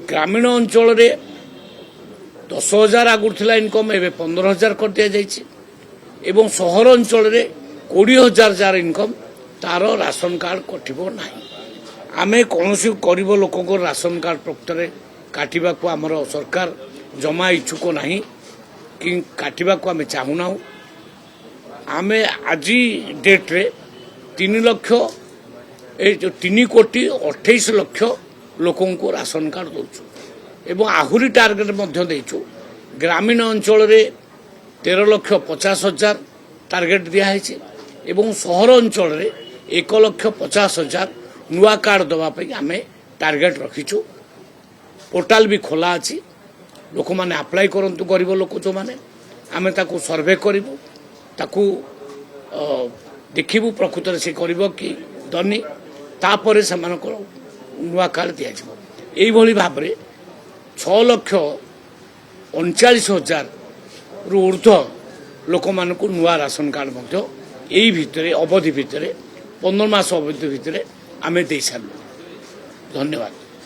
ग्रामीण अंचल 10,000 आगुला इनकम एवं 15,000 कर दि जाइए एवं सहर अंचल 20,000 जार इनकम तार राशन कार्ड कटो ना आम कौन गरीब लोक राशन कार्ड प्रकृत काटा को आमर सरकार जमा इच्छुक ना कि काटा को आम चाहूना आम आज डेट रे 3 कोटी 28 लक्ष लोकों को राशन कार्ड दौचु एवं आहुरी टार्गेट देचु ग्रामीण अंचल 13,50,000 टार्गेट दिखाई एवं सहर अंचल 1,50,000 नुआ कार्ड दवाई आम टार्गेट रखीचु। पोर्टाल भी खोला अच्छी लोक मैंने अप्लाई करूँ गरीब लोक जो मैंने आम ताकू सर्वे करूँ ताकू देखू प्रकृत से कर कि धनी तापर से नुआ कार्ड दि जाए भाव 6,39,000 रु ऊर्ध लोक मानक नुआ राशन कार्ड यही भितर अवधि भितर 15 मास अवधि भितर आम दे सारू। धन्यवाद।